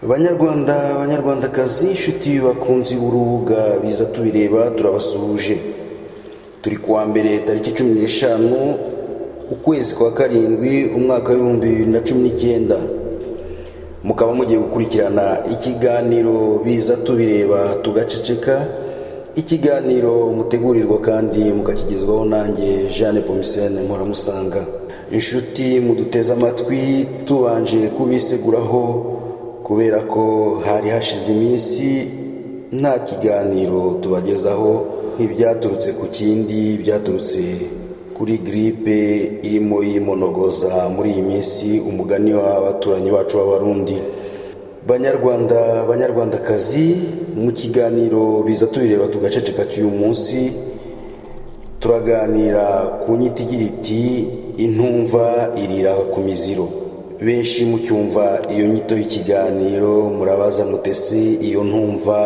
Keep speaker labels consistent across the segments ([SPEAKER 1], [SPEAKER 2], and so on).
[SPEAKER 1] Banyarwanda, banyarwandakazi, inshuti bakunzi b'urubuga biza tubireba, turabasuhuje. Turi kuwa mbere tariki 15 ukwezi kwa karindwi umwaka w'2019. Mukaba mugiye gukurikirana ikiganiro biza tubireba tugaceceka, ikiganiro mutegurirwa kandi mukakigezwaho nanjye Jeanne Pomisene Muramusanga. Inshuti muduteza amatwi, tubanje kubiseguraho kubera ko hari hashize iminsi nta kiganiro tubagezaho, nk'ibyaturutse ku kindi, byaturutse kuri gripe irimo yimonogoza muri iyi minsi, umugani w'abaturanyi bacu b'Abarundi. Banyarwanda, banyarwandakazi, mu kiganiro biza tubireba tugaceceka cy'uyu munsi turaganira ku nyito igira iti intumva irira ku miziro. Benshi mucyumva iyo nyito y'ikiganiro murabaza mutese iyo ntumva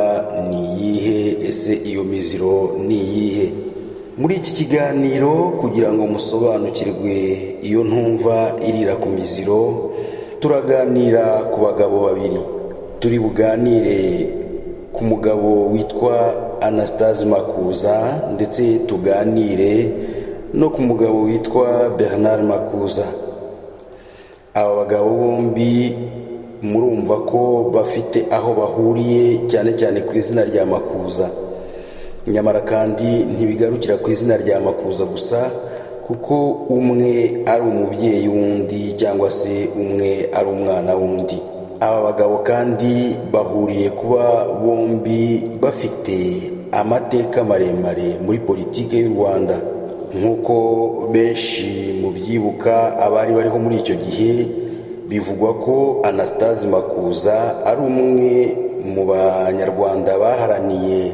[SPEAKER 1] ni iyihe, ese iyo miziro ni iyihe? Muri iki kiganiro kugira ngo musobanukirwe iyo ntumva irira ku miziro, turaganira ku bagabo babiri. Turi buganire ku mugabo witwa Anastase Makuza ndetse tuganire no ku mugabo witwa Bernard Makuza. Aba bagabo bombi murumva ko bafite aho bahuriye cyane cyane ku izina rya Makuza. Nyamara kandi ntibigarukira ku izina rya Makuza gusa, kuko umwe ari umubyeyi w'undi cyangwa se umwe ari umwana w'undi. Aba bagabo kandi bahuriye kuba bombi bafite amateka maremare muri politike y'u Rwanda. Nk'uko benshi mu byibuka abari bariho muri icyo gihe, bivugwa ko Anastase Makuza ari umwe mu banyarwanda baharaniye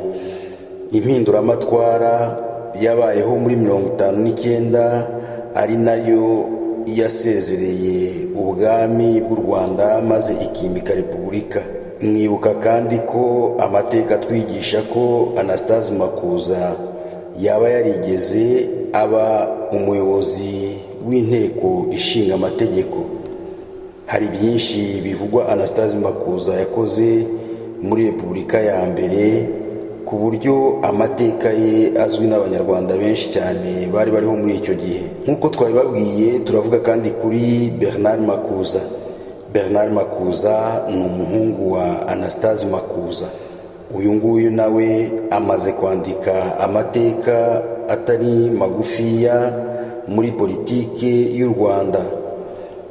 [SPEAKER 1] impinduramatwara yabayeho muri 59, ari nayo yasezereye ubwami bw'u Rwanda maze ikimika repubulika. mwibuka kandi ko amateka twigisha ko Anastase Makuza yaba yarigeze aba umuyobozi w'inteko ishinga amategeko. Hari byinshi bivugwa Anastase Makuza yakoze muri Repubulika ya mbere, ku buryo amateka ye azwi n'abanyarwanda benshi cyane bari bariho muri icyo gihe. Nk'uko twabibabwiye, turavuga kandi kuri Bernard Makuza. Bernard Makuza ni umuhungu wa Anastase Makuza. Uyu nguyu nawe amaze kwandika amateka atari magufiya muri politike y'u Rwanda.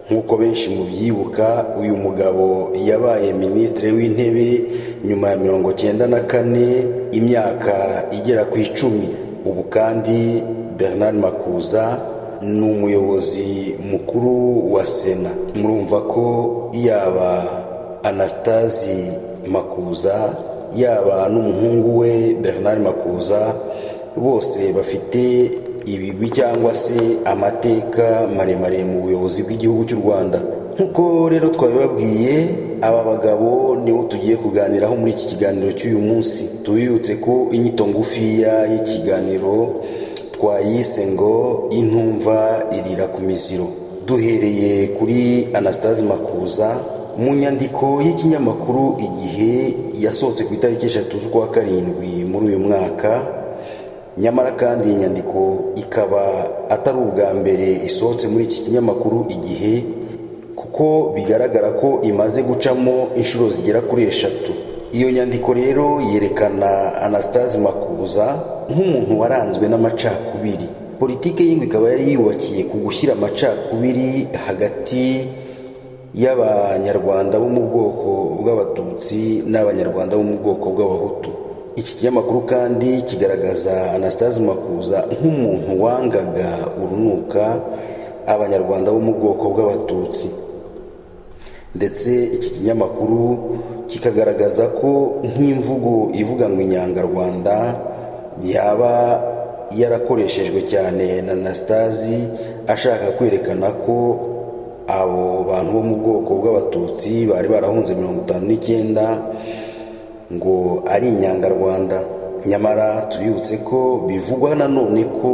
[SPEAKER 1] Nk'uko benshi mubyibuka, uyu mugabo yabaye minisitiri w'intebe nyuma ya 94, imyaka igera ku 10. Ubu kandi Bernard Makuza ni umuyobozi mukuru wa Sena. Murumva ko yaba Anastase Makuza yaba n'umuhungu we Bernard Makuza bose bafite ibigwi cyangwa se amateka maremare mu buyobozi bw'igihugu cy'u Rwanda. Nk'uko rero twabibabwiye, aba bagabo nibo tugiye kuganiraho muri iki kiganiro cy'uyu munsi. Tubibutse ko inyito ngufiya y'ikiganiro twayise ngo intumva irira ku miziro. Duhereye kuri Anastase Makuza, mu nyandiko y'ikinyamakuru Igihe yasohotse ku itariki 3 z'ukwa karindwi muri uyu mwaka, nyamara kandi iyi nyandiko ikaba atari ubwa mbere isohotse muri iki kinyamakuru Igihe, kuko bigaragara ko imaze gucamo inshuro zigera kuri 3. Iyo nyandiko rero yerekana Anastase Makuza nk'umuntu waranzwe n'amacakubiri. Politike ye ikaba yari yubakiye ku gushyira amacakubiri hagati y'abanyarwanda bo mu bwoko bw'Abatutsi n'abanyarwanda bo mu bwoko bw'Abahutu. Iki kinyamakuru kandi kigaragaza Anastase Makuza nk'umuntu wangaga urunuka abanyarwanda bo mu bwoko bw'Abatutsi. Ndetse iki kinyamakuru kikagaragaza ko nk'imvugo ivuga ngo inyangarwanda yaba yarakoreshejwe cyane na Anastase ashaka kwerekana ko abo bantu bo mu bwoko bw'Abatutsi bari barahunze 59 ngo ari inyangarwanda. Nyamara tubibutse ko bivugwa nanone ko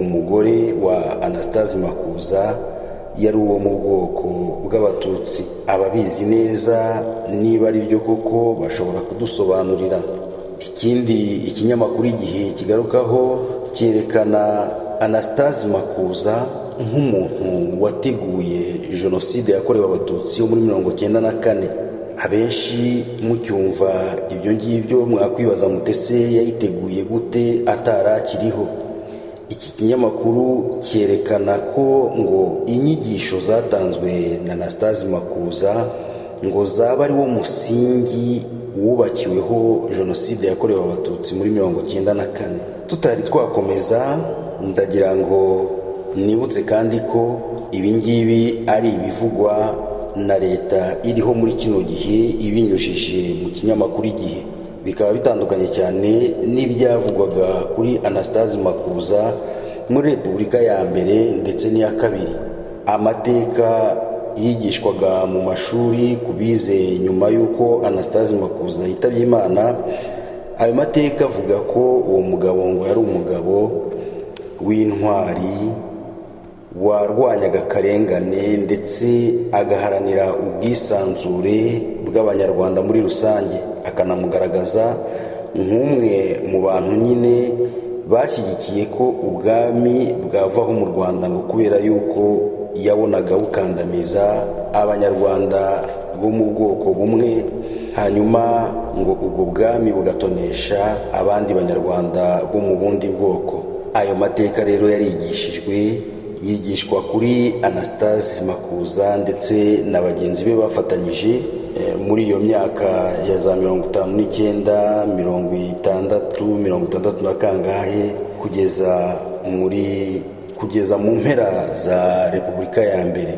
[SPEAKER 1] umugore wa Anastase Makuza yari uwo mu bwoko bw'Abatutsi. Ababizi neza niba ari byo koko bashobora kudusobanurira. Ikindi ikinyamakuru Igihe kigarukaho cyerekana Anastase Makuza nk'umuntu wateguye jenoside yakorewe Abatutsi yo muri 94. Abenshi mucyumva ibyo ngibyo mwakwibaza mutese yayiteguye gute atarakiriho. Iki kinyamakuru cyerekana ko ngo inyigisho zatanzwe na Anastase Makuza ngo zaba ari wo musingi wubakiweho jenoside yakorewe Abatutsi muri 94. Tutari twakomeza, ndagira ngo nibutse kandi ko ibi ngibi ari ibivugwa na leta iriho muri kino gihe ibinyujije mu kinyamakuru Igihe. Bikaba bitandukanye cyane n'ibyavugwaga kuri Anastase Makuza muri Repubulika ya mbere ndetse n'iya kabiri. Amateka yigishwaga mu mashuri kubize nyuma y'uko Anastase Makuza yitabye Imana, ayo mateka avuga ko uwo mugabo ngo yari umugabo w'intwari warwanyaga akarengane ndetse agaharanira ubwisanzure bw'abanyarwanda muri rusange, akanamugaragaza nk'umwe mu bantu nyine bashyigikiye ko ubwami bwavaho mu Rwanda ngo kubera yuko yabonaga bukandamiza abanyarwanda bo mu bwoko bumwe, hanyuma ngo ubwo bwami bugatonesha abandi banyarwanda bo mu bundi bwoko. Ayo mateka rero yigishwa kuri Anastase Makuza ndetse na bagenzi be bafatanyije muri iyo myaka ya za 59, 60 na kangahe kugeza mu mpera za Repubulika ya mbere.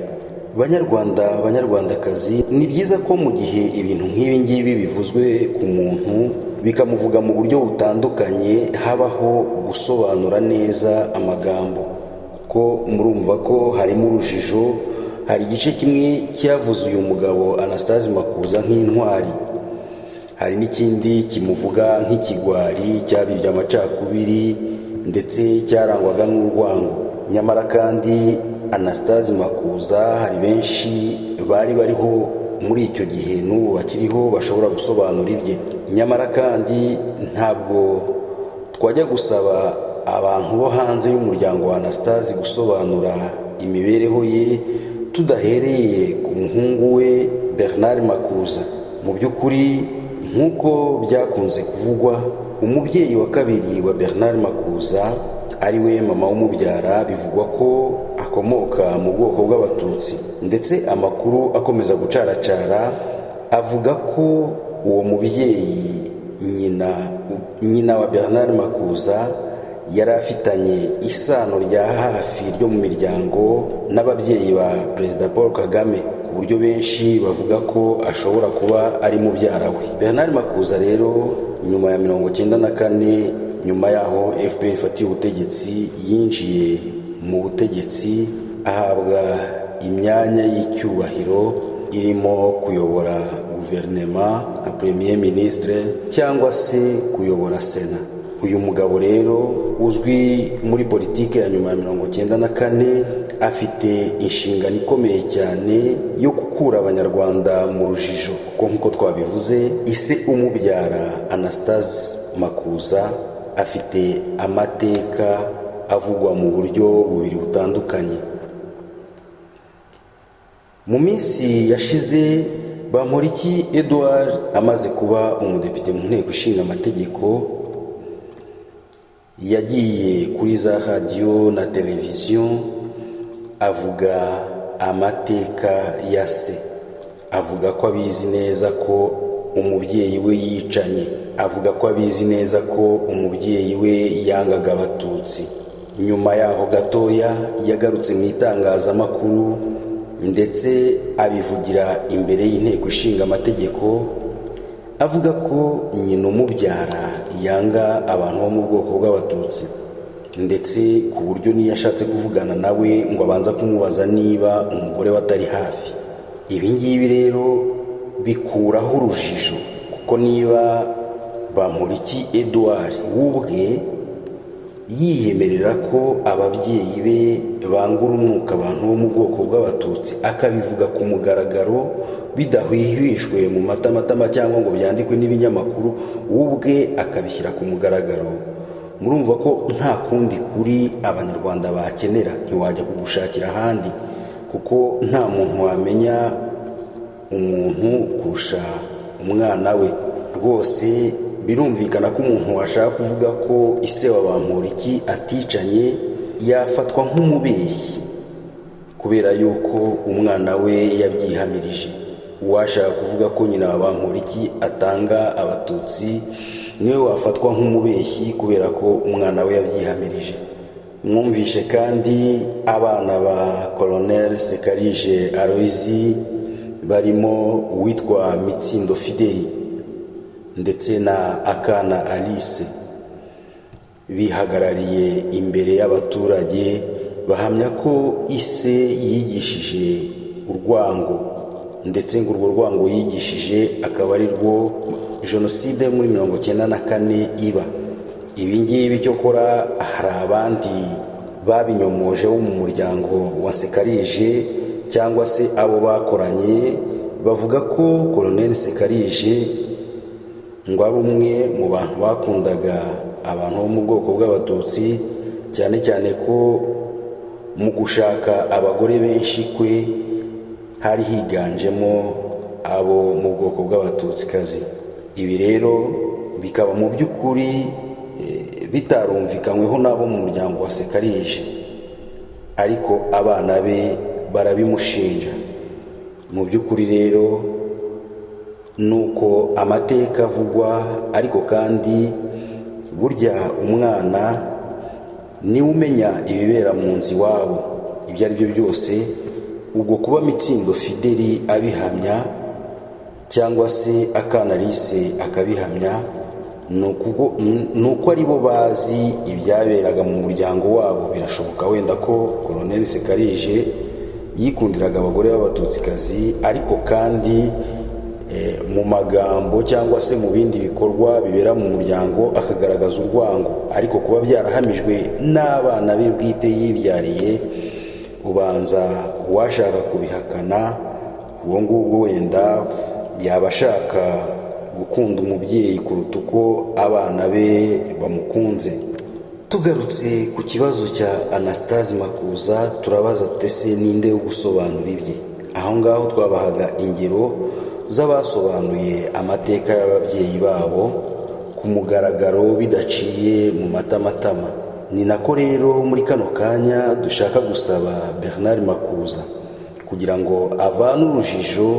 [SPEAKER 1] Banyarwandakazi, ni byiza ko mu gihe ibintu nk'ibi ngibi bivuzwe ku muntu bikamuvuga mu buryo butandukanye, habaho gusobanura neza amagambo, kuko murumva ko harimo urujijo. Hari igice kimwe cyavuze uyu mugabo Anastase Makuza nk'intwari, hari n'ikindi kimuvuga nk'ikigwari cyabibye amacakubiri ndetse cyarangwaga n'urwango. Nyamara kandi Anastase Makuza hari benshi bari bariho muri icyo gihe n'ubu bakiriho bashobora gusobanura ibye. Nyamara kandi ntabwo twajya gusaba abantu bo hanze y'umuryango wa Anastase gusobanura imibereho ye tudahereye ku muhungu we Bernard Makuza. Mu by'ukuri nk'uko byakunze kuvugwa, umubyeyi wa kabiri wa Bernard Makuza ari we mama w'umubyara bivugwa ko akomoka mu bwoko bw'Abatutsi, ndetse amakuru akomeza gucaracara avuga ko uwo mubyeyi nyina wa Bernard Makuza yari afitanye isano rya hafi ryo mu miryango n'ababyeyi ba Perezida Paul Kagame, ku buryo benshi bavuga ko ashobora kuba ari mubyara we. Bernard Makuza rero nyuma ya 1994, nyuma yaho FPR ifatiye ubutegetsi, yinjiye mu butegetsi ahabwa imyanya y'icyubahiro irimo kuyobora guverinema nka Premier Ministre cyangwa se kuyobora Sena. Uyu mugabo rero uzwi muri politike ya nyuma ya 1994 afite inshingano ikomeye cyane yo gukura abanyarwanda mu rujijo, kuko nk'uko twabivuze ise umubyara Anastase Makuza afite amateka avugwa mu buryo bubiri butandukanye. Mu minsi yashize Bamporiki Edouard amaze kuba umudepite mu nteko ishinga amategeko, yagiye kuri za radiyo na televiziyo avuga amateka ya se, avuga ko abizi neza ko umubyeyi we yicanye, avuga ko abizi neza ko umubyeyi we yangaga Abatutsi. Nyuma yaho gatoya yagarutse mu itangazamakuru ndetse abivugira imbere y'inteko ishinga amategeko, avuga ko nyina umubyara yanga abantu bo mu bwoko bw'Abatutsi, ndetse ku buryo niyo ashatse kuvugana nawe ngo abanza kumubaza niba umugore we atari hafi. Ibi ngibi rero bikuraho urujijo, kuko niba Bamporiki Edouard wubwe yiyemerera ko ababyeyi be banga urunuka abantu bo mu bwoko bw'Abatutsi, akabivuga ku mugaragaro bidahwihwijwe mu matamatama cyangwa ngo byandikwe n'ibinyamakuru, ubwe akabishyira ku mugaragaro, murumva ko nta kundi kuri abanyarwanda bakenera, ntiwajya kugushakira ahandi, kuko nta muntu wamenya umuntu kurusha umwana we. Rwose birumvikana ko umuntu washaka kuvuga ko ise wa Bamporiki aticanye yafatwa nk'umubeshyi kubera yuko umwana we yabyihamirije. Uwashaka kuvuga ko nyina wa Bamporiki atanga Abatutsi niwe wafatwa nk'umubeshyi kubera ko umwana we yabyihamirije. Mwumvishe kandi abana ba Colonel Sekarije Aloyizi barimo uwitwa Mitsindo Fideli ndetse na Akana Alice bihagarariye imbere y'abaturage bahamya ko ise yigishije urwango, ndetse ngo urwo rwango yigishije akaba ari rwo Jenoside muri 1994 iba. Ibi ngibi cyo kora hari abandi babinyomoje bo mu muryango wa Sekarije cyangwa se abo bakoranye, bavuga ko Colonel Sekarije ngo ari umwe mu bantu bakundaga abantu bo mu bwoko bw'Abatutsi, cyane cyane ko mu gushaka abagore benshi kwe hari higanjemo abo mu bwoko bw'Abatutsikazi. Ibi rero bikaba mu by'ukuri bitarumvikanyweho n'abo mu muryango wa Sekarije, ariko abana be barabimushinja. Mu by'ukuri rero nuko amateka avugwa, ariko kandi burya umwana niwe umenya ibibera mu nzu iwabo ibyo ari byo byose. Ubwo kuba Mitsindo Fideli abihamya cyangwa se Akana Alice akabihamya, nuko ari bo bazi ibyaberaga mu muryango wabo. Birashoboka wenda ko Colonel Sekarije yikundiraga abagore b'Abatutsikazi, ariko kandi mu magambo cyangwa se mu bindi bikorwa bibera mu muryango akagaragaza urwango, ariko kuba byarahamijwe n'abana be bwite yibyariye, ubanza uwashaka kubihakana ubwo ngubwo wenda yaba ashaka gukunda umubyeyi kuruta uko abana be bamukunze. Tugarutse ku kibazo cya Anastase Makuza, turabaza tutese ninde wo gusobanura ibye. Aho ngaho twabahaga ingero z'abasobanuye amateka y'ababyeyi babo ku mugaragaro bidaciye mu matamatama. Ni nako rero muri kano kanya dushaka gusaba Bernard Makuza kugira ngo avane urujijo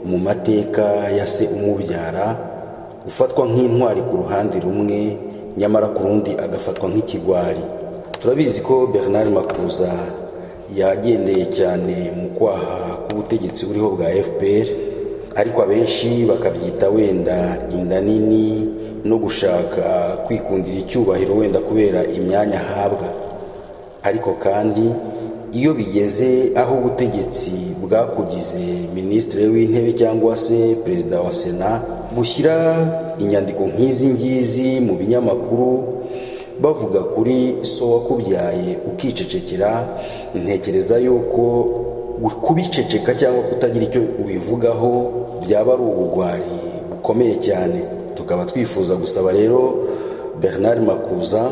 [SPEAKER 1] mu mateka ya se umubyara, ufatwa nk'intwari ku ruhande rumwe nyamara ku rundi agafatwa nk'ikigwari. Turabizi ko Bernard Makuza yagendeye cyane mu kwaha k'ubutegetsi buriho bwa FPR, ariko abenshi bakabyita wenda inda nini no gushaka kwikundira icyubahiro wenda kubera imyanya ahabwa. Ariko kandi iyo bigeze aho ubutegetsi bwakugize minisitiri w'intebe cyangwa se perezida wa Sena, gushyira inyandiko nk'izi ngizi mu binyamakuru bavuga kuri so wakubyaye ukicecekera, ntekereza yuko kubiceceka cyangwa kutagira icyo ubivugaho byaba ari ubugwari bukomeye cyane. Tukaba twifuza gusaba rero Bernard Makuza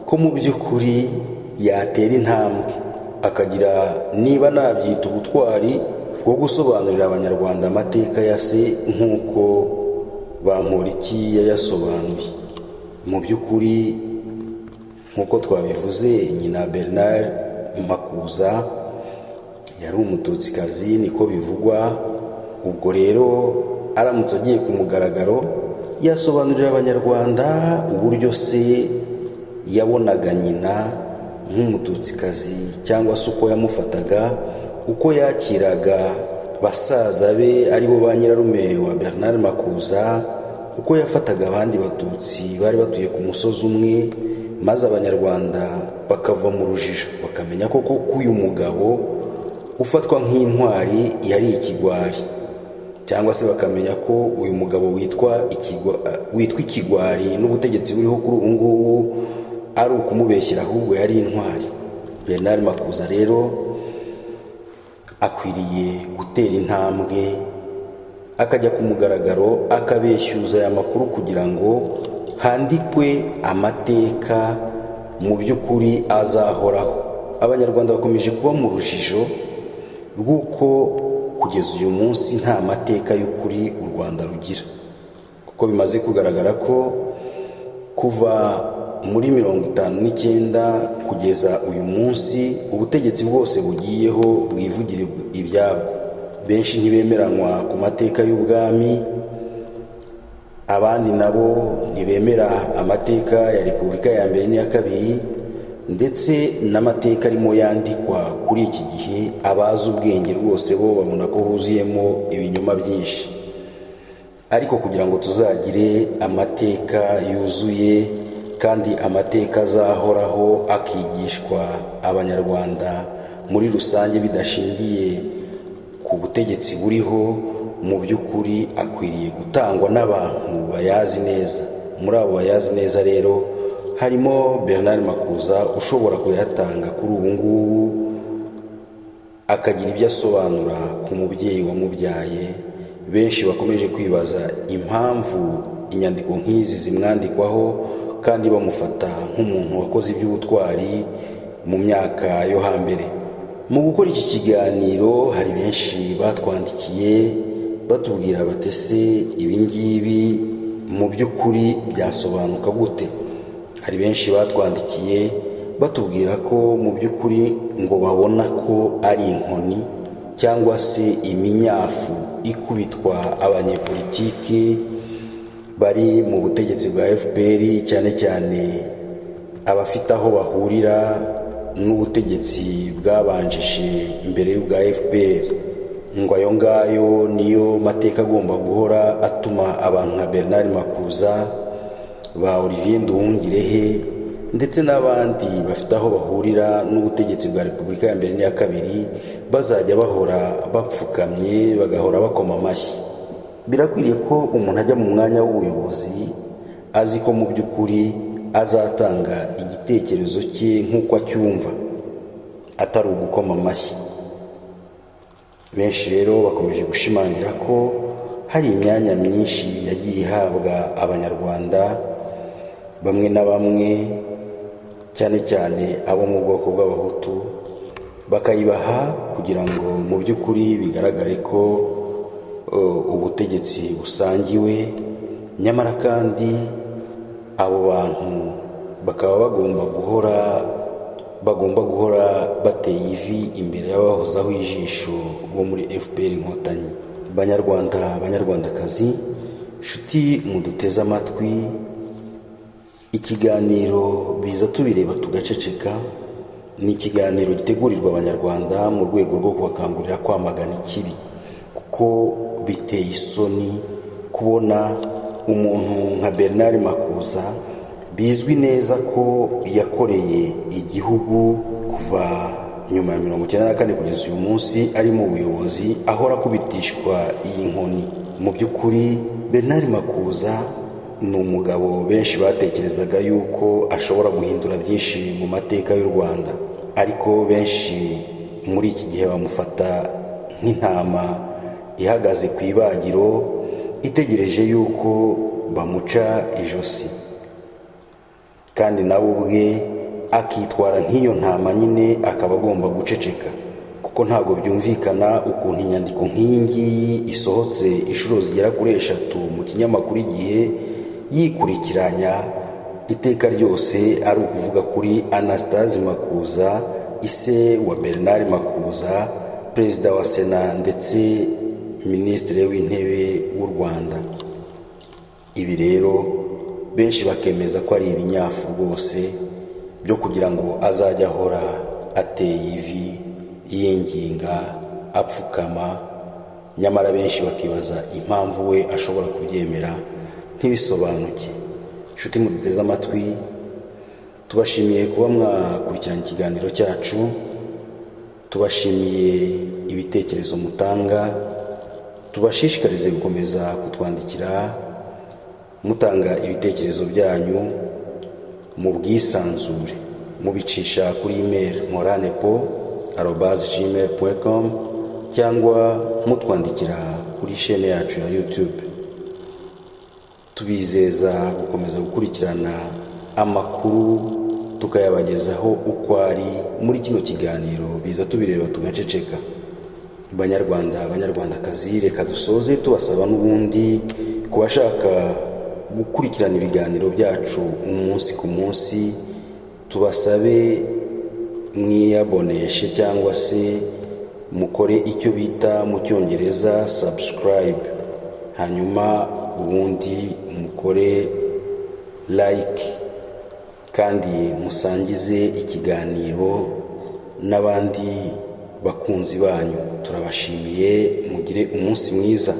[SPEAKER 1] ko mu by'ukuri yatera intambwe akagira, niba nabyita ubutwari, bwo gusobanurira abanyarwanda amateka ya se nk'uko Bamporiki yayasobanuye. Mu by'ukuri nk'uko twabivuze, nyina Bernard Makuza yari umututsikazi niko bivugwa. Ubwo rero aramutse agiye ku mugaragaro yasobanurira abanyarwanda uburyo se yabonaga nyina nk'umututsikazi, cyangwa se uko yamufataga, uko yakiraga basaza be aribo ba nyirarume wa Bernard Makuza, uko yafataga abandi batutsi bari batuye ku musozi umwe, maze abanyarwanda bakava mu rujijo bakamenya koko ko uyu mugabo ufatwa nk'intwari yari ikigwari, cyangwa se bakamenya ko uyu mugabo witwa ikigwari n'ubutegetsi buriho kuri ubu ngubu ari ukumubeshyira, ahubwo yari intwari. Bernard Makuza rero akwiriye gutera intambwe akajya ku mugaragaro akabeshyuza aya makuru kugira ngo handikwe amateka mu by'ukuri azahoraho. Abanyarwanda bakomeje kuba mu rujijo rw'uko kugeza uyu munsi nta mateka y'ukuri u Rwanda rugira, kuko bimaze kugaragara ko kuva muri 59 kugeza uyu munsi ubutegetsi bwose bugiyeho bwivugira ibyabwo. Benshi ntibemeranywa ku mateka y'ubwami, abandi nabo ntibemera amateka ya Repubulika ya mbere n'iya kabiri, ndetse n'amateka arimo yandikwa kuri iki gihe abazi ubwenge rwose bo babona ko huzuyemo ibinyoma byinshi. Ariko kugira ngo tuzagire amateka yuzuye kandi amateka azahoraho akigishwa abanyarwanda muri rusange bidashingiye ku butegetsi buriho, mu by'ukuri akwiriye gutangwa n'abantu bayazi neza. Muri abo bayazi neza rero harimo Bernard Makuza ushobora kuyatanga kuri ubu ngubu, akagira ibyo asobanura ku mubyeyi wamubyaye. Benshi bakomeje kwibaza impamvu inyandiko nk'izi zimwandikwaho kandi bamufata nk'umuntu wakoze iby'ubutwari mu myaka yo hambere. Mu gukora iki kiganiro hari benshi batwandikiye batubwira batese ibingibi mu by'ukuri byasobanuka gute. Hari benshi batwandikiye batubwira ko mu by'ukuri ngo babona ko ari inkoni cyangwa se iminyafu ikubitwa abanyepolitiki bari mu butegetsi bwa FPR, cyane cyane abafite aho bahurira n'ubutegetsi bwabanjije imbere y'ubwa FPR. Ngo ayo ngayo niyo mateka agomba guhora atuma abantu nka Bernard Makuza, ba Olivier Nduhungirehe ndetse n'abandi bafite aho bahurira n'ubutegetsi bwa Repubulika ya mbere n'iya kabiri bazajya bahora bapfukamye bagahora bakoma amashyi. birakwiriye ko umuntu ajya mu mwanya w'ubuyobozi azi ko mu by'ukuri azatanga igitekerezo cye nk'uko acyumva, atari ugukoma amashyi. Benshi rero bakomeje gushimangira ko hari imyanya myinshi yagiye ihabwa abanyarwanda bamwe na bamwe, cyane cyane abo mu bwoko bw'abahutu, bakayibaha kugira ngo mu by'ukuri bigaragare ko ubutegetsi busangiwe, nyamara kandi abo bantu bakaba bagomba guhora bateye ivi imbere y'abahozaho ijisho bo muri FPR Inkotanyi. Banyarwanda, banyarwandakazi, nshuti muduteze amatwi, ikiganiro biza tubireba tugaceceka ni ikiganiro gitegurirwa abanyarwanda mu rwego rwo kubakangurira kwamagana ikibi, kuko biteye isoni kubona umuntu nka Bernard Makuza bizwi neza ko yakoreye igihugu kuva nyuma ya 1994 kugeza uyu munsi ari mu buyobozi, ahora akubitishwa iyi nkoni. Mu by'ukuri Bernard Makuza ni umugabo benshi batekerezaga yuko ashobora guhindura byinshi mu mateka y'u Rwanda, ariko benshi muri iki gihe bamufata nk'intama ihagaze ku ibagiro itegereje yuko bamuca ijosi, kandi nawe ubwe akitwara nk'iyo ntama nyine, akaba agomba guceceka, kuko ntabwo byumvikana ukuntu inyandiko nk'iyi ngiyi isohotse inshuro zigera kuri 3 mu kinyamakuru Igihe yikurikiranya iteka ryose, ari ukuvuga kuri Anastase Makuza, ise wa Bernard Makuza, perezida wa Sena ndetse minisitiri w'intebe w'u Rwanda. Ibi rero benshi bakemeza ko ari ibinyafu rwose byo kugira ngo azajya ahora ateye ivi, yinginga, apfukama, nyamara benshi bakibaza impamvu we ashobora kubyemera ntibisobanuke. Nshuti muduteze amatwi, tubashimiye kuba mwakurikirana ikiganiro cyacu, tubashimiye ibitekerezo mutanga, tubashishikarize gukomeza kutwandikira mutanga ibitekerezo byanyu mu bwisanzure, mubicisha kuri email moranepo@gmail.com cyangwa mutwandikira kuri chaîne yacu ya YouTube. Tubizeza gukomeza gukurikirana amakuru tukayabagezaho uko ari muri kino kiganiro biza tubireba tugaceceka. Banyarwanda, banyarwandakazi, reka dusoze tubasaba n'ubundi kubashaka gukurikirana ibiganiro byacu umunsi ku munsi, tubasabe mwiyaboneshe cyangwa se mukore icyo bita mu cyongereza subscribe, hanyuma ubundi mukore like kandi musangize ikiganiro n'abandi bakunzi banyu. Turabashimiye, mugire umunsi mwiza.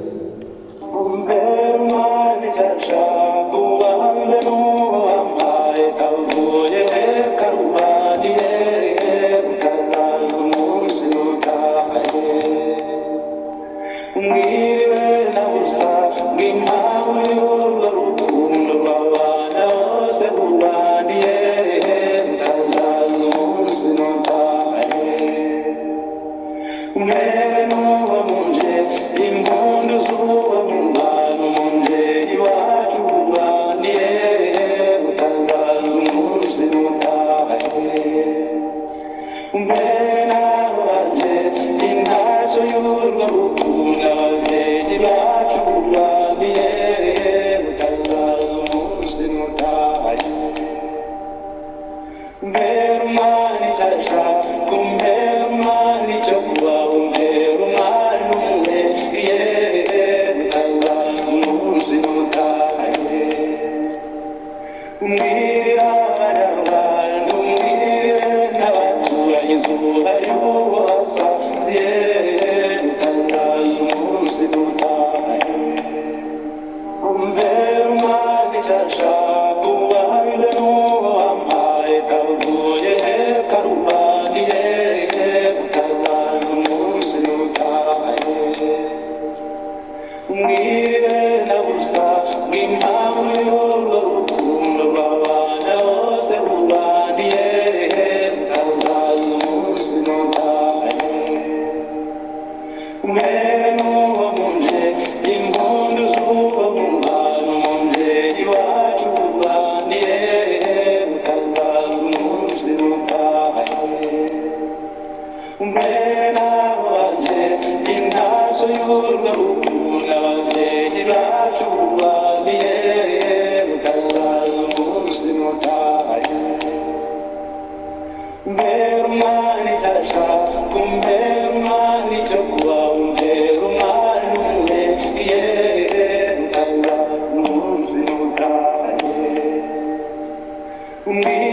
[SPEAKER 2] We umwiza